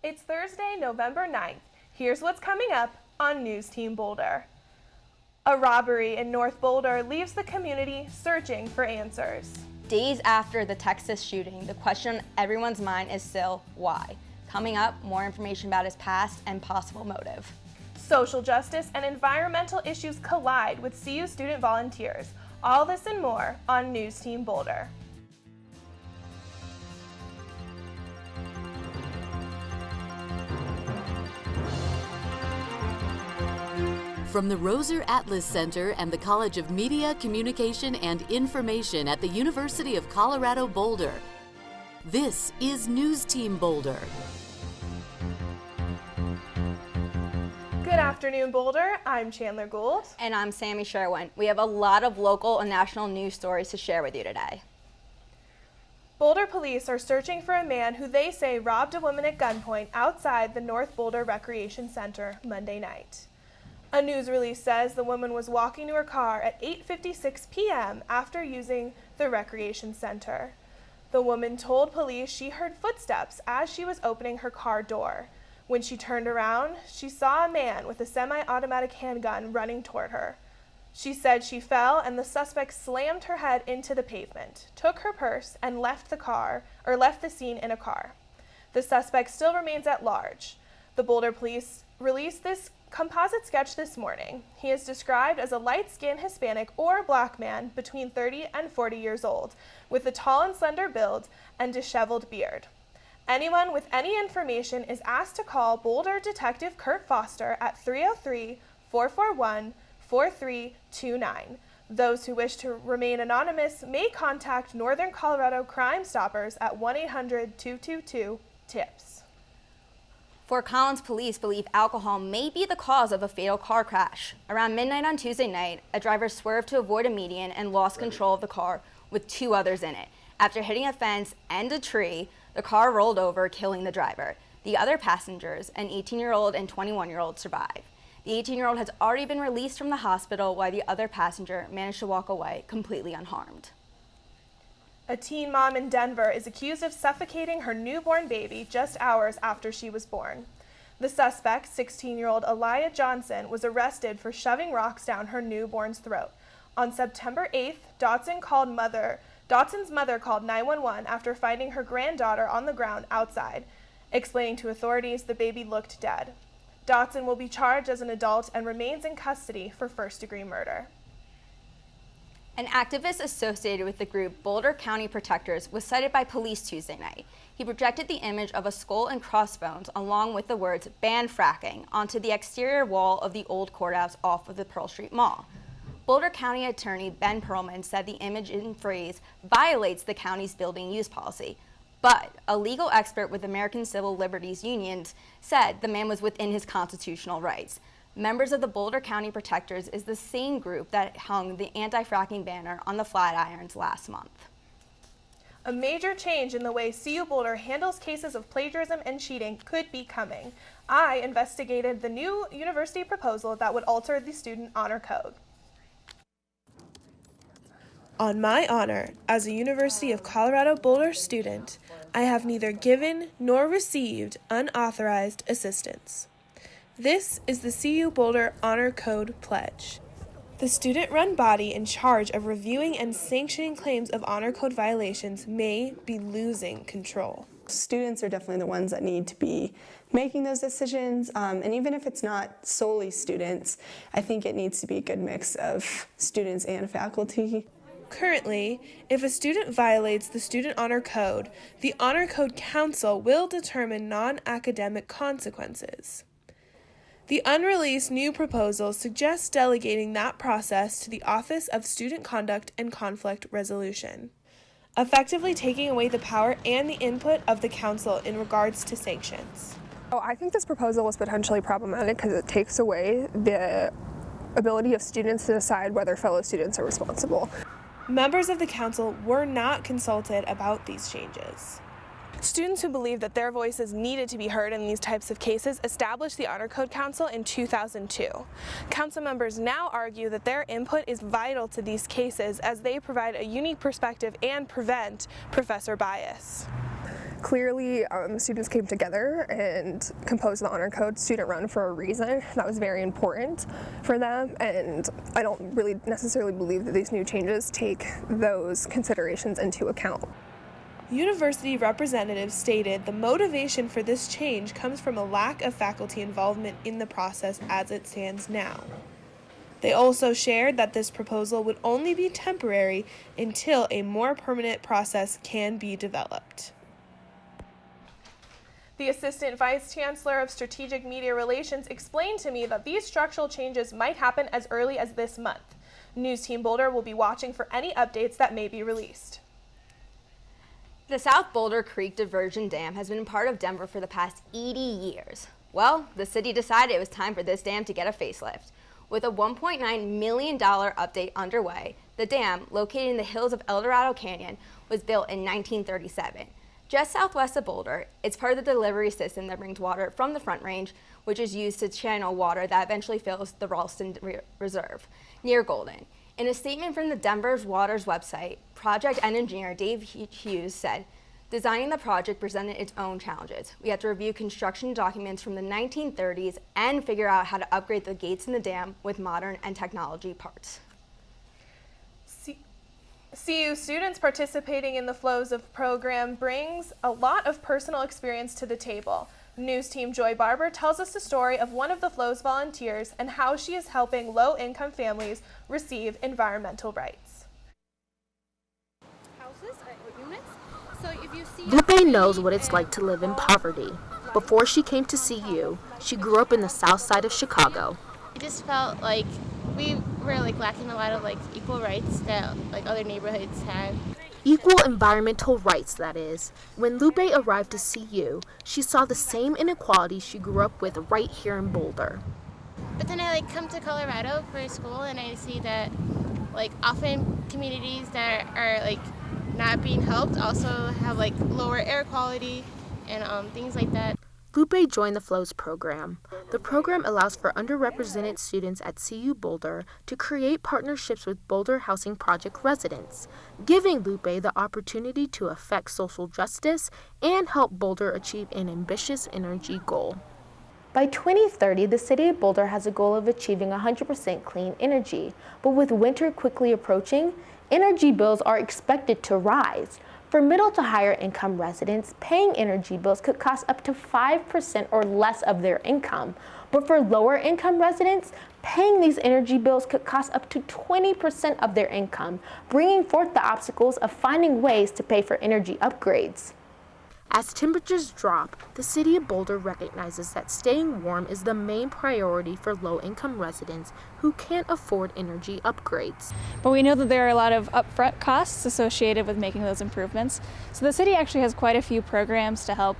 It's Thursday, November 9th. Here's what's coming up on News Team Boulder. A robbery in North Boulder leaves the community searching for answers. Days after the Texas shooting, the question on everyone's mind is still why. Coming up, more information about his past and possible motive. Social justice and environmental issues collide with CU student volunteers. All this and more on News Team Boulder. From the Roser Atlas Center and the College of Media, Communication, and Information at the University of Colorado Boulder, this is News Team Boulder. Good afternoon, Boulder. I'm Chandler Gould. And I'm Sammy Sherwin. We have a lot of local and national news stories to share with you today. Boulder police are searching for a man who they say robbed a woman at gunpoint outside the North Boulder Recreation Center Monday night. A news release says the woman was walking to her car at 8:56 p.m. after using the recreation center. The woman told police she heard footsteps as she was opening her car door. When she turned around, she saw a man with a semi-automatic handgun running toward her. She said she fell and the suspect slammed her head into the pavement, took her purse, and left the scene in a car. The suspect still remains at large. The Boulder police released this composite sketch this morning. He is described as a light-skinned Hispanic or black man between 30 and 40 years old, with a tall and slender build and disheveled beard. Anyone with any information is asked to call Boulder Detective Kurt Foster at 303-441-4329. Those who wish to remain anonymous may contact Northern Colorado Crime Stoppers at 1-800-222-TIPS. Fort Collins police believe alcohol may be the cause of a fatal car crash. Around midnight on Tuesday night, a driver swerved to avoid a median and lost control of the car with two others in it. After hitting a fence and a tree, the car rolled over, killing the driver. The other passengers, an 18-year-old and 21-year-old, survived. The 18-year-old has already been released from the hospital, while the other passenger managed to walk away completely unharmed. A teen mom in Denver is accused of suffocating her newborn baby just hours after she was born. The suspect, 16-year-old Aliyah Johnson, was arrested for shoving rocks down her newborn's throat. On September 8th, Dotson's mother called 911 after finding her granddaughter on the ground outside. Explaining to authorities the baby looked dead. Dotson will be charged as an adult and remains in custody for first-degree murder. An activist associated with the group Boulder County Protectors was cited by police Tuesday night. He projected the image of a skull and crossbones along with the words "ban fracking" onto the exterior wall of the old courthouse off of the Pearl Street Mall. Boulder County Attorney Ben Perlman said the image and phrase violates the county's building use policy. But a legal expert with American Civil Liberties Unions said the man was within his constitutional rights. Members of the Boulder County Protectors is the same group that hung the anti-fracking banner on the Flatirons last month. A major change in the way CU Boulder handles cases of plagiarism and cheating could be coming. I investigated the new university proposal that would alter the student honor code. On my honor, as a University of Colorado Boulder student, I have neither given nor received unauthorized assistance. This is the CU Boulder Honor Code Pledge. The student-run body in charge of reviewing and sanctioning claims of honor code violations may be losing control. Students are definitely the ones that need to be making those decisions, and even if it's not solely students, I think it needs to be a good mix of students and faculty. Currently, if a student violates the Student Honor Code, the Honor Code Council will determine non-academic consequences. The unreleased new proposal suggests delegating that process to the Office of Student Conduct and Conflict Resolution, effectively taking away the power and the input of the council in regards to sanctions. I think this proposal is potentially problematic because it takes away the ability of students to decide whether fellow students are responsible. Members of the council were not consulted about these changes. Students who believed that their voices needed to be heard in these types of cases established the Honor Code Council in 2002. Council members now argue that their input is vital to these cases as they provide a unique perspective and prevent professor bias. Clearly, students came together and composed the honor code student run for a reason. That was very important for them, and I don't really necessarily believe that these new changes take those considerations into account. University representatives stated the motivation for this change comes from a lack of faculty involvement in the process as it stands now. They also shared that this proposal would only be temporary until a more permanent process can be developed. The Assistant Vice Chancellor of Strategic Media Relations explained to me that these structural changes might happen as early as this month. News Team Boulder will be watching for any updates that may be released. The South Boulder Creek Diversion Dam has been part of Denver for the past 80 years. Well, the city decided it was time for this dam to get a facelift. With a $1.9 million update underway, the dam, located in the hills of El Dorado Canyon, was built in 1937. Just southwest of Boulder, it's part of the delivery system that brings water from the Front Range, which is used to channel water that eventually fills the Ralston Reserve near Golden. In a statement from the Denver's Waters website, project engineer Dave Hughes said, "Designing the project presented its own challenges. We had to review construction documents from the 1930s and figure out how to upgrade the gates in the dam with modern and technology parts." CU students participating in the Flows of program brings a lot of personal experience to the table. News Team Joy Barber tells us the story of one of the Flows volunteers and how she is helping low-income families receive environmental rights. Lupe knows what it's like to live in poverty. Before she came to CU, she grew up in the south side of Chicago. I just felt like we were lacking a lot of equal rights that other neighborhoods had. Equal environmental rights, that is. When Lupe arrived to CU, she saw the same inequalities she grew up with right here in Boulder. But then I come to Colorado for school and I see that often communities that are not being helped also have lower air quality and things like that. Lupe joined the Flows program. The program allows for underrepresented students at CU Boulder to create partnerships with Boulder Housing Project residents, giving Lupe the opportunity to affect social justice and help Boulder achieve an ambitious energy goal. By 2030, the city of Boulder has a goal of achieving 100% clean energy, but with winter quickly approaching, energy bills are expected to rise. For middle to higher income residents, paying energy bills could cost up to 5% or less of their income. But for lower income residents, paying these energy bills could cost up to 20% of their income, bringing forth the obstacles of finding ways to pay for energy upgrades. As temperatures drop, the city of Boulder recognizes that staying warm is the main priority for low-income residents who can't afford energy upgrades. But we know that there are a lot of upfront costs associated with making those improvements. So the city actually has quite a few programs to help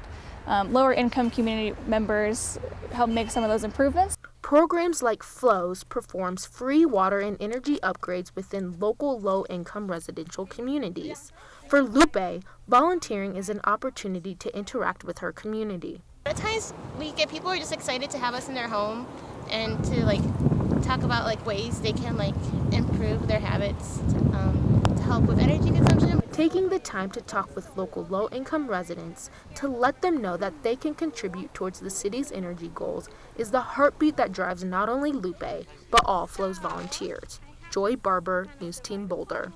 lower-income community members help make some of those improvements. Programs like Flows performs free water and energy upgrades within local low-income residential communities. For Lupe, volunteering is an opportunity to interact with her community. At times we get people who are just excited to have us in their home and to talk about ways they can improve their habits to help with energy consumption. Taking the time to talk with local low-income residents to let them know that they can contribute towards the city's energy goals is the heartbeat that drives not only Lupe, but all Flows volunteers. Joy Barber, News Team Boulder.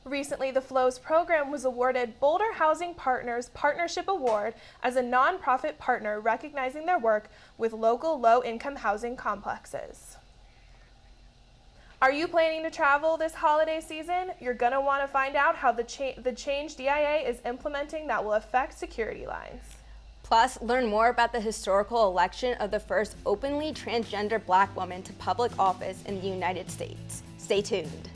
Recently, the Flows program was awarded Boulder Housing Partners Partnership Award as a nonprofit partner recognizing their work with local low-income housing complexes. Are you planning to travel this holiday season? You're going to want to find out how the change DIA is implementing that will affect security lines. Plus, learn more about the historical election of the first openly transgender Black woman to public office in the United States. Stay tuned.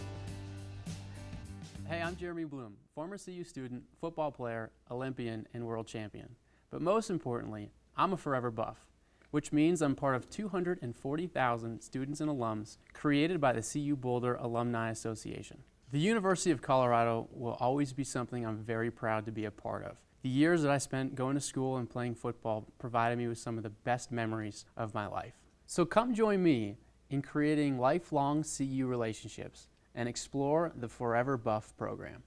Hey, I'm Jeremy Bloom, former CU student, football player, Olympian, and world champion. But most importantly, I'm a forever buff, which means I'm part of 240,000 students and alums created by the CU Boulder Alumni Association. The University of Colorado will always be something I'm very proud to be a part of. The years that I spent going to school and playing football provided me with some of the best memories of my life. So come join me in creating lifelong CU relationships and explore the Forever Buff program.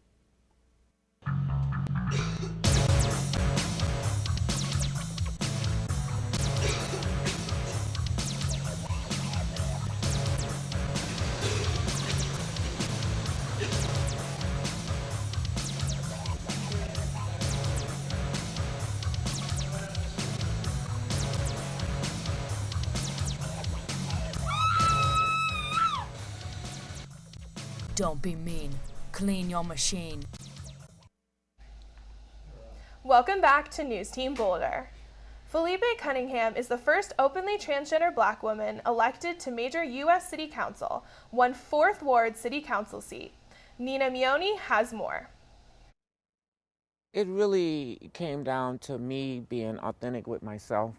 Don't be mean. Clean your machine. Welcome back to News Team Boulder. Felipe Cunningham is the first openly transgender black woman elected to major U.S. City Council, won 4th Ward City Council seat. Nina Mioni has more. It really came down to me being authentic with myself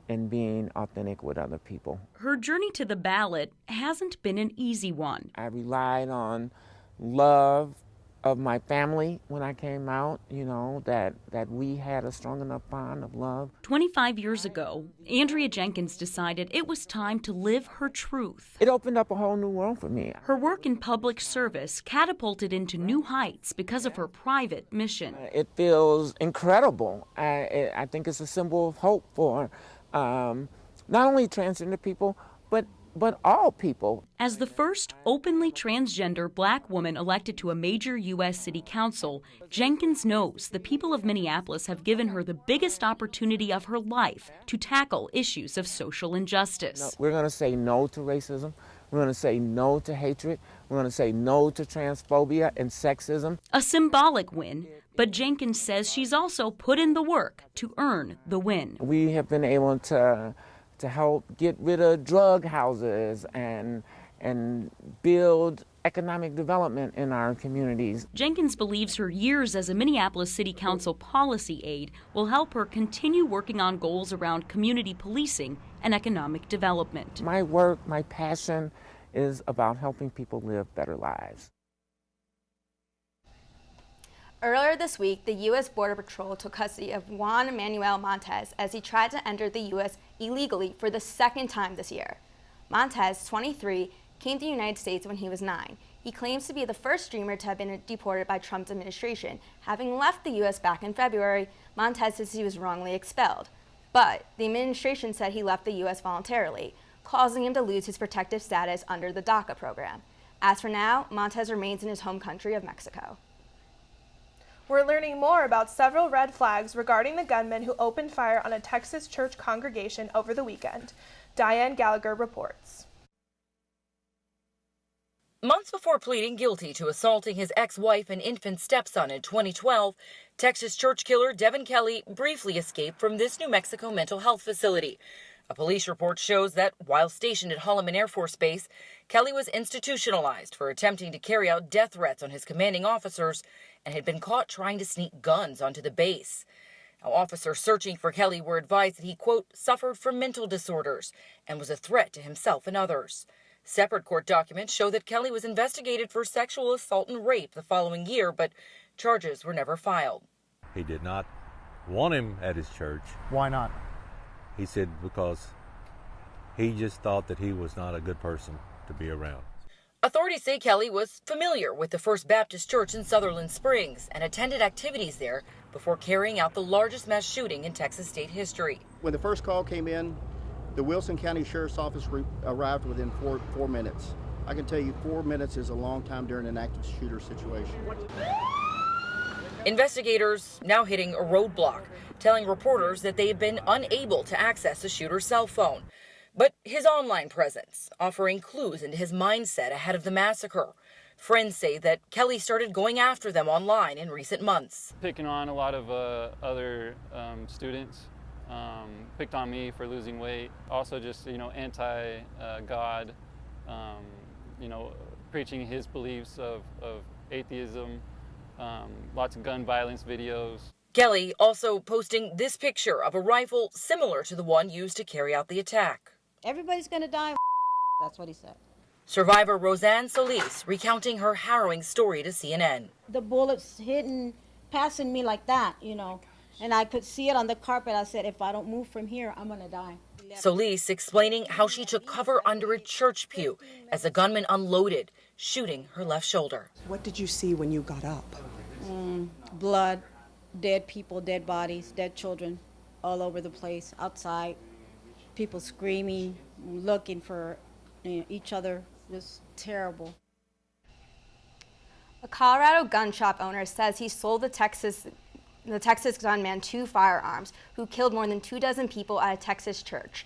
and being authentic with other people. Her journey to the ballot hasn't been an easy one. I relied on love of my family when I came out, that we had a strong enough bond of love. 25 years ago, Andrea Jenkins decided it was time to live her truth. It opened up a whole new world for me. Her work in public service catapulted into new heights because of her private mission. It feels incredible. I think it's a symbol of hope for not only transgender people, but all people. As the first openly transgender black woman elected to a major U.S. city council, Jenkins knows the people of Minneapolis have given her the biggest opportunity of her life to tackle issues of social injustice. We're going to say no to racism. We're going to say no to hatred. We're going to say no to transphobia and sexism. A symbolic win, but Jenkins says she's also put in the work to earn the win. We have been able to help get rid of drug houses and build economic development in our communities. Jenkins believes her years as a Minneapolis City Council policy aide will help her continue working on goals around community policing and economic development. My work, my passion is about helping people live better lives. Earlier this week, the U.S. Border Patrol took custody of Juan Manuel Montes as he tried to enter the U.S. illegally for the second time this year. Montes, 23, came to the United States when he was 9. He claims to be the first dreamer to have been deported by Trump's administration. Having left the U.S. back in February, Montes says he was wrongly expelled. But the administration said he left the U.S. voluntarily, causing him to lose his protective status under the DACA program. As for now, Montes remains in his home country of Mexico. We're learning more about several red flags regarding the gunman who opened fire on a Texas church congregation over the weekend. Diane Gallagher reports. Months before pleading guilty to assaulting his ex-wife and infant stepson in 2012, Texas church killer Devin Kelly briefly escaped from this New Mexico mental health facility. A police report shows that while stationed at Holloman Air Force Base, Kelly was institutionalized for attempting to carry out death threats on his commanding officers and had been caught trying to sneak guns onto the base. Now, officers searching for Kelly were advised that he, quote, suffered from mental disorders and was a threat to himself and others. Separate court documents show that Kelly was investigated for sexual assault and rape the following year, but charges were never filed. He did not want him at his church. Why not? He said because he just thought that he was not a good person to be around. Authorities say Kelly was familiar with the First Baptist Church in Sutherland Springs and attended activities there before carrying out the largest mass shooting in Texas state history. When the first call came in, the Wilson County Sheriff's Office arrived within four minutes. I can tell you 4 minutes is a long time during an active shooter situation. Investigators now hitting a roadblock, telling reporters that they have been unable to access the shooter's cell phone. But his online presence offering clues into his mindset ahead of the massacre. Friends say that Kelly started going after them online in recent months. Picking on a lot of other students, picked on me for losing weight. Also just, anti-God, preaching his beliefs of atheism, lots of gun violence videos. Kelly also posting this picture of a rifle similar to the one used to carry out the attack. Everybody's going to die. That's what he said. Survivor Roseanne Solis recounting her harrowing story to CNN. The bullets passing me like that, and I could see it on the carpet. I said, if I don't move from here, I'm going to die. Solis explaining how she took cover under a church pew as the gunman unloaded, shooting her left shoulder. What did you see when you got up? Blood, dead people, dead bodies, dead children all over the place, outside. People screaming, looking for each other. Just terrible. A Colorado gun shop owner says he sold the Texas gunman 2 firearms who killed more than 24 people at a Texas church.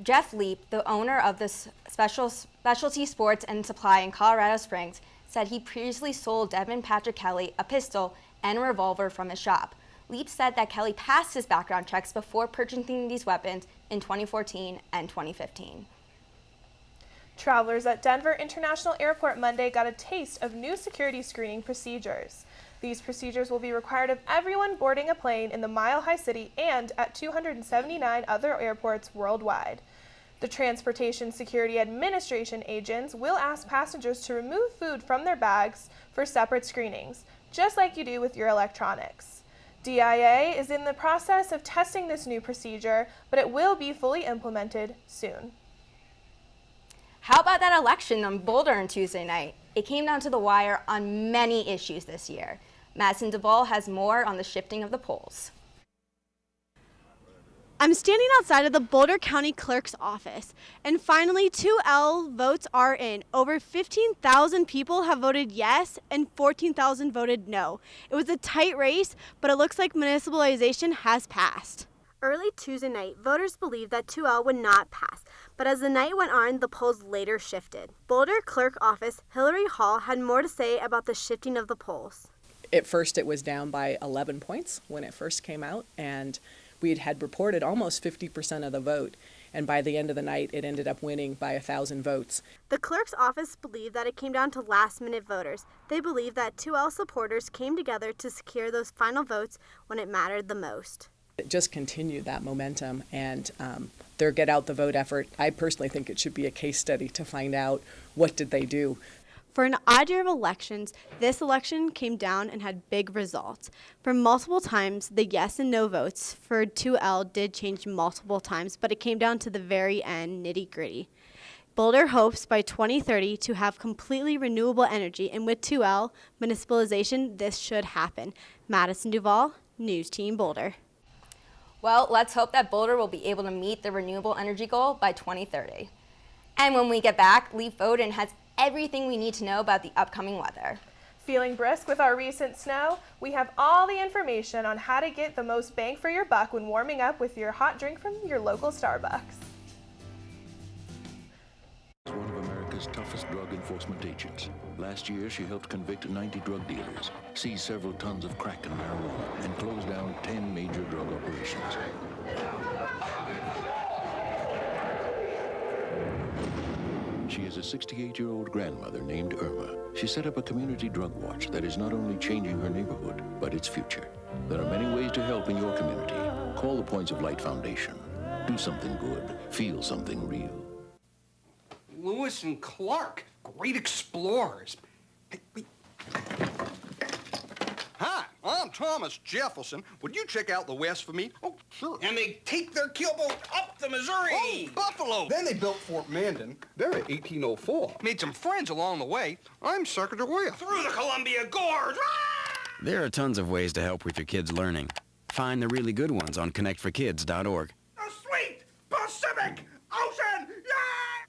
Jeff Leap, the owner of this specialty sports and supply in Colorado Springs, said he previously sold Devin Patrick Kelly a pistol and a revolver from his shop. Leap said that Kelly passed his background checks before purchasing these weapons in 2014 and 2015. Travelers at Denver International Airport Monday got a taste of new security screening procedures. These procedures will be required of everyone boarding a plane in the Mile High City and at 279 other airports worldwide. The Transportation Security Administration agents will ask passengers to remove food from their bags for separate screenings, just like you do with your electronics. DIA is in the process of testing this new procedure, but it will be fully implemented soon. How about that election on Boulder on Tuesday night? It came down to the wire on many issues this year. Madison Duvall has more on the shifting of the polls. I'm standing outside of the Boulder County Clerk's office, and finally 2L votes are in. Over 15,000 people have voted yes, and 14,000 voted no. It was a tight race, but it looks like municipalization has passed. Early Tuesday night, voters believed that 2L would not pass, but as the night went on, the polls later shifted. Boulder Clerk Office Hillary Hall had more to say about the shifting of the polls. At first, it was down by 11 points when it first came out, and we had reported almost 50% of the vote, and by the end of the night, it ended up winning by 1,000 votes. The clerk's office believed that it came down to last-minute voters. They believe that 2L supporters came together to secure those final votes when it mattered the most. It just continued that momentum, and their Get Out the Vote effort, I personally think it should be a case study to find out what did they do. For an odd year of elections, this election came down and had big results. For multiple times, the yes and no votes for 2L did change multiple times, but it came down to the very end, nitty-gritty. Boulder hopes by 2030 to have completely renewable energy, and with 2L municipalization, this should happen. Madison Duvall, News Team Boulder. Well, let's hope that Boulder will be able to meet the renewable energy goal by 2030. And when we get back, Lee Foden has everything we need to know about the upcoming weather. Feeling brisk with our recent snow? We have all the information on how to get the most bang for your buck when warming up with your hot drink from your local Starbucks. One of America's toughest drug enforcement agents. Last year, she helped convict 90 drug dealers, seize several tons of crack and marijuana, and close down 10 major drug operations. She is a 68-year-old grandmother named Irma. She set up a community drug watch that is not only changing her neighborhood, but its future. There are many ways to help in your community. Call the Points of Light Foundation. Do something good. Feel something real. Lewis and Clark, great explorers. Hi, I'm Thomas Jefferson. Would you check out the West for me? Oh, sure. And they take their keelboat up the Missouri. Oh, Buffalo. Then they built Fort Mandan. They're at 1804. Made some friends along the way. I'm Secretary Will. Through the Columbia Gorge. There are tons of ways to help with your kids' learning. Find the really good ones on connectforkids.org. The sweet Pacific Ocean. Yeah!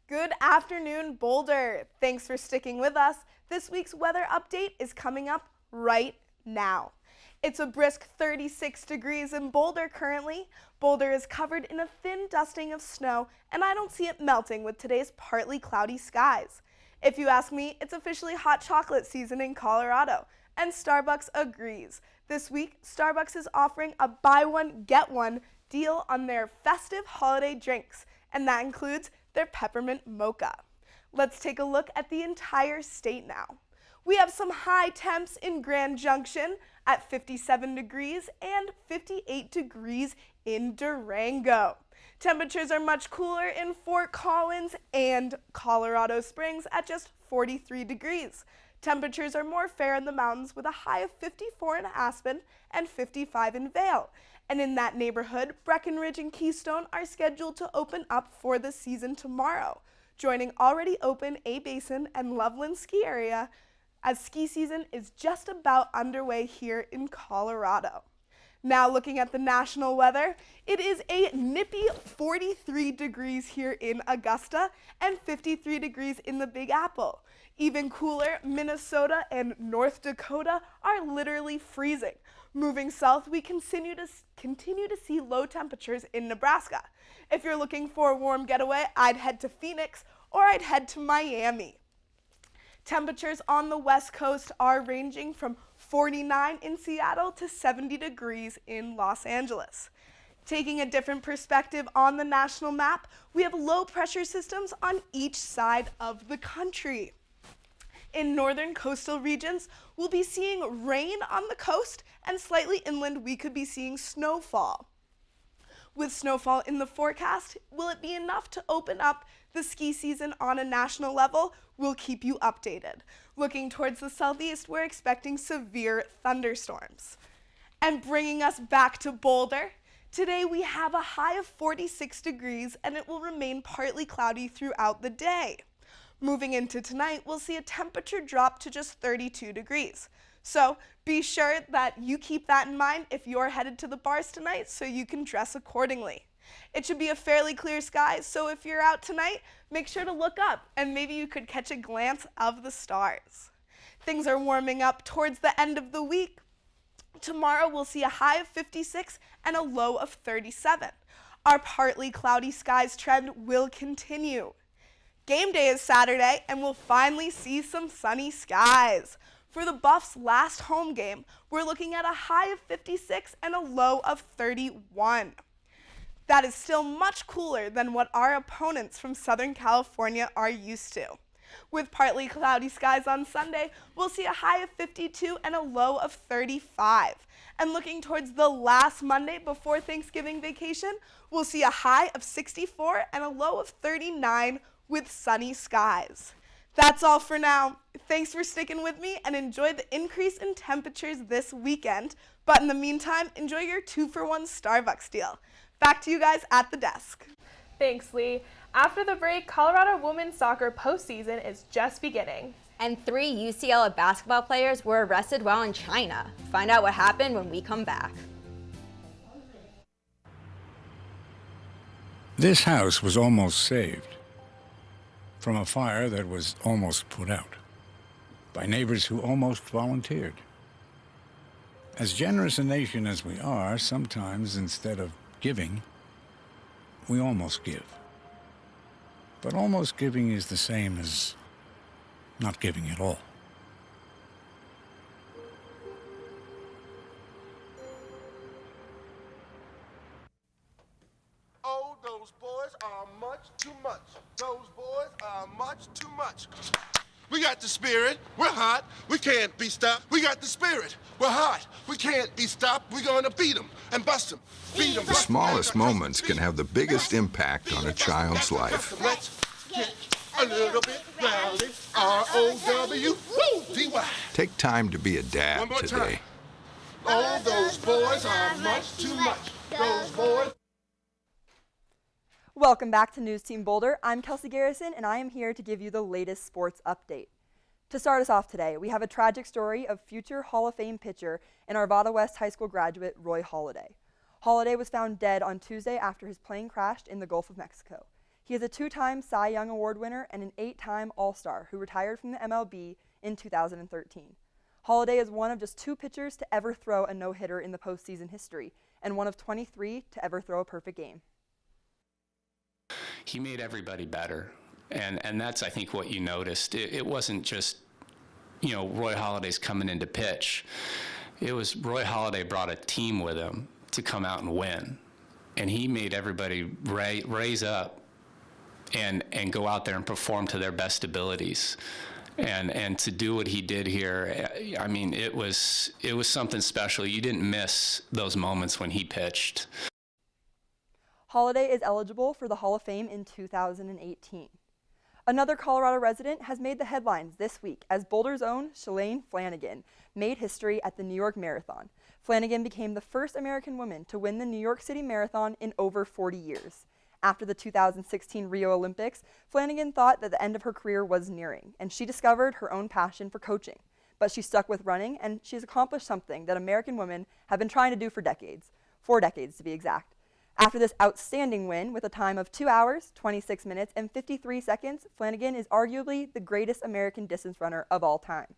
Good afternoon, Boulder. Thanks for sticking with us. This week's weather update is coming up right now. It's a brisk 36 degrees in Boulder currently. Boulder is covered in a thin dusting of snow, and I don't see it melting with today's partly cloudy skies. If you ask me, it's officially hot chocolate season in Colorado, and Starbucks agrees. This week, Starbucks is offering a buy one, get one deal on their festive holiday drinks, and that includes their peppermint mocha. Let's take a look at the entire state now. We have some high temps in Grand Junction at 57 degrees and 58 degrees in Durango. Temperatures are much cooler in Fort Collins and Colorado Springs at just 43 degrees. Temperatures are more fair in the mountains with a high of 54 in Aspen and 55 in Vail. And in that neighborhood, Breckenridge and Keystone are scheduled to open up for the season tomorrow, joining already open A-Basin and Loveland ski area as ski season is just about underway here in Colorado. Now looking at the national weather, it is a nippy 43 degrees here in Augusta and 53 degrees in the Big Apple. Even cooler, Minnesota and North Dakota are literally freezing. Moving south, we continue to see low temperatures in Nebraska. If you're looking for a warm getaway, I'd head to Phoenix or I'd head to Miami. Temperatures on the West Coast are ranging from 49 in Seattle to 70 degrees in Los Angeles. Taking a different perspective on the national map, we have low pressure systems on each side of the country. In northern coastal regions, we'll be seeing rain on the coast, and slightly inland we could be seeing snowfall. With snowfall in the forecast, will it be enough to open up the ski season on a national level? We'll keep you updated. Looking towards the southeast, we're expecting severe thunderstorms. And bringing us back to Boulder, today we have a high of 46 degrees and it will remain partly cloudy throughout the day. Moving into tonight, we'll see a temperature drop to just 32 degrees. So be sure that you keep that in mind if you're headed to the bars tonight so you can dress accordingly. It should be a fairly clear sky, so if you're out tonight, make sure to look up and maybe you could catch a glance of the stars. Things are warming up towards the end of the week. Tomorrow we'll see a high of 56 and a low of 37. Our partly cloudy skies trend will continue. Game day is Saturday and we'll finally see some sunny skies. For the Buffs' last home game, we're looking at a high of 56 and a low of 31. That is still much cooler than what our opponents from Southern California are used to. With partly cloudy skies on Sunday, we'll see a high of 52 and a low of 35. And looking towards the last Monday before Thanksgiving vacation, we'll see a high of 64 and a low of 39 with sunny skies. That's all for now. Thanks for sticking with me and enjoy the increase in temperatures this weekend. But in the meantime, enjoy your 2-for-1 Starbucks deal. Back to you guys at the desk. Thanks, Lee. After the break, Colorado women's soccer postseason is just beginning. And 3 UCLA basketball players were arrested while in China. Find out what happened when we come back. This house was almost saved from a fire that was almost put out by neighbors who almost volunteered. As generous a nation as we are, sometimes instead of giving, we almost give. But almost giving is the same as not giving at all. Oh, those boys are much too much. Those boys are much too much. We got the spirit. We're hot. We can't be stopped. We got the spirit. We're hot. We can't be stopped. We're going to beat them and bust them. Beat them. The smallest moments can have the biggest impact on a child's life. Let's get a little bit rowdy. R-O-W-D-Y. Take time to be a dad One more today. time. Oh, those boys are much too much. Those boys. Welcome back to News Team Boulder. I'm Kelsey Garrison, and I am here to give you the latest sports update. To start us off today, we have a tragic story of future Hall of Fame pitcher and Arvada West High School graduate Roy Halladay. Halladay was found dead on Tuesday after his plane crashed in the Gulf of Mexico. He is a 2-time Cy Young Award winner and an 8-time All-Star who retired from the MLB in 2013. Halladay is one of just 2 pitchers to ever throw a no-hitter in the postseason history, and one of 23 to ever throw a perfect game. He made everybody better, and that's, I think, what you noticed. It wasn't just, Roy Halladay's coming in to pitch. It was Roy Halladay brought a team with him to come out and win, and he made everybody raise up and go out there and perform to their best abilities. And to do what he did here, I mean, it was something special. You didn't miss those moments when he pitched. Halladay is eligible for the Hall of Fame in 2018. Another Colorado resident has made the headlines this week as Boulder's own Shalane Flanagan made history at the New York Marathon. Flanagan became the first American woman to win the New York City Marathon in over 40 years. After the 2016 Rio Olympics, Flanagan thought that the end of her career was nearing, and she discovered her own passion for coaching. But she stuck with running, and she's accomplished something that American women have been trying to do for decades. 4 decades to be exact. After this outstanding win with a time of 2 hours, 26 minutes, and 53 seconds, Flanagan is arguably the greatest American distance runner of all time.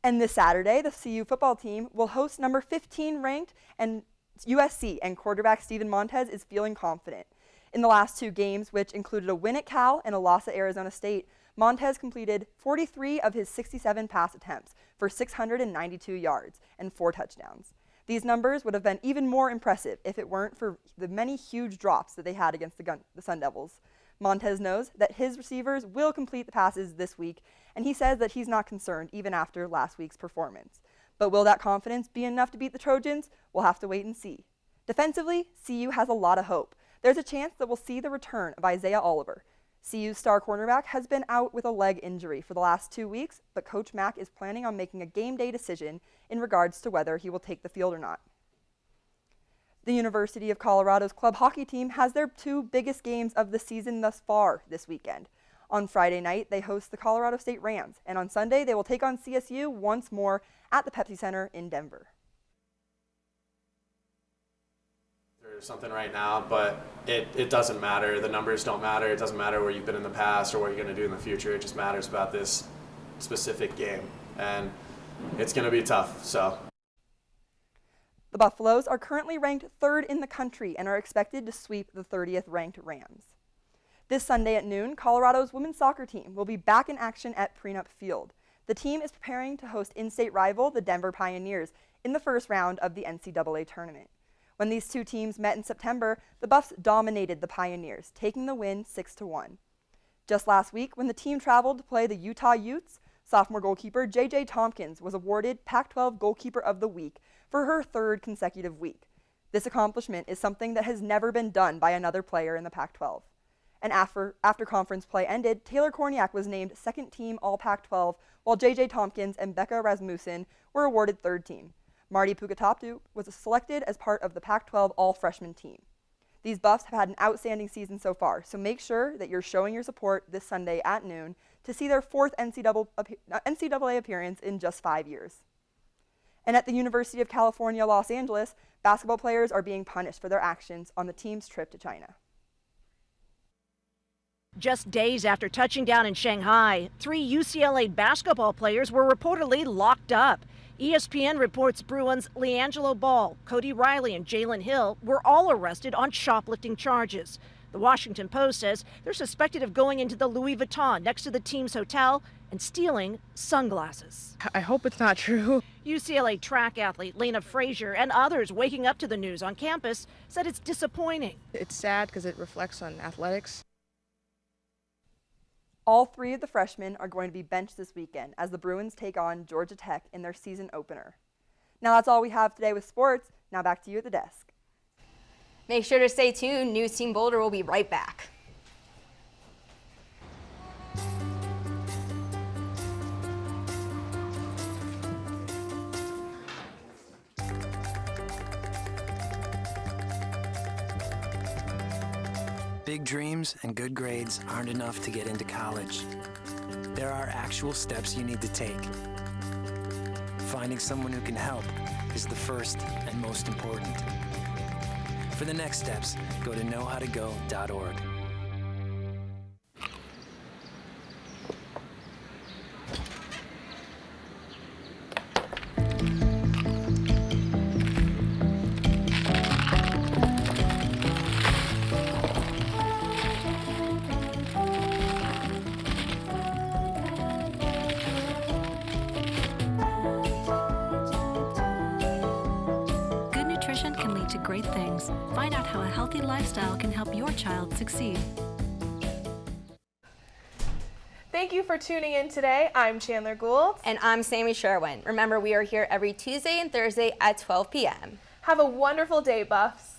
And this Saturday, the CU football team will host number 15 ranked and USC, and quarterback Steven Montez is feeling confident. In the last 2 games, which included a win at Cal and a loss at Arizona State, Montez completed 43 of his 67 pass attempts for 692 yards and 4 touchdowns. These numbers would have been even more impressive if it weren't for the many huge drops that they had against the Sun Devils. Montez knows that his receivers will complete the passes this week, and he says that he's not concerned even after last week's performance. But will that confidence be enough to beat the Trojans? We'll have to wait and see. Defensively, CU has a lot of hope. There's a chance that we'll see the return of Isaiah Oliver. CU's star cornerback has been out with a leg injury for the last 2 weeks, but Coach Mack is planning on making a game day decision in regards to whether he will take the field or not. The University of Colorado's club hockey team has their 2 biggest games of the season thus far this weekend. On Friday night, they host the Colorado State Rams, and on Sunday, they will take on CSU once more at the Pepsi Center in Denver. There's something right now, but it doesn't matter. The numbers don't matter. It doesn't matter where you've been in the past or what you're going to do in the future. It just matters about this specific game, and it's going to be tough. So. The Buffaloes are currently ranked 3rd in the country and are expected to sweep the 30th ranked Rams. This Sunday at noon, Colorado's women's soccer team will be back in action at Prenup Field. The team is preparing to host in-state rival, the Denver Pioneers, in the first round of the NCAA tournament. When these 2 teams met in September, the Buffs dominated the Pioneers, taking the win 6-1. Just last week, when the team traveled to play the Utah Utes, sophomore goalkeeper J.J. Tompkins was awarded Pac-12 Goalkeeper of the Week for her 3rd consecutive week. This accomplishment is something that has never been done by another player in the Pac-12. And after conference play ended, Taylor Korniak was named 2nd team All-Pac-12, while J.J. Tompkins and Becca Rasmussen were awarded 3rd team. Marty Pukatoptu was selected as part of the Pac-12 All-Freshman team. These Buffs have had an outstanding season so far, so make sure that you're showing your support this Sunday at noon to see their 4th NCAA appearance in just 5 years. And at the University of California, Los Angeles, basketball players are being punished for their actions on the team's trip to China. Just days after touching down in Shanghai, 3 UCLA basketball players were reportedly locked up. ESPN reports Bruins LiAngelo Ball, Cody Riley, and Jalen Hill were all arrested on shoplifting charges. The Washington Post says they're suspected of going into the Louis Vuitton next to the team's hotel and stealing sunglasses. I hope it's not true. UCLA track athlete Lena Frazier and others waking up to the news on campus said it's disappointing. It's sad because it reflects on athletics. All 3 of the freshmen are going to be benched this weekend as the Bruins take on Georgia Tech in their season opener. Now that's all we have today with sports. Now back to you at the desk. Make sure to stay tuned. News Team Boulder will be right back. Big dreams and good grades aren't enough to get into college. There are actual steps you need to take. Finding someone who can help is the first and most important. For the next steps, go to knowhowtogo.org. Can lead to great things. Find out how a healthy lifestyle can help your child succeed. Thank you for tuning in today. I'm Chandler Gould. And I'm Sammy Sherwin. Remember, we are here every Tuesday and Thursday at 12 p.m. Have a wonderful day, Buffs.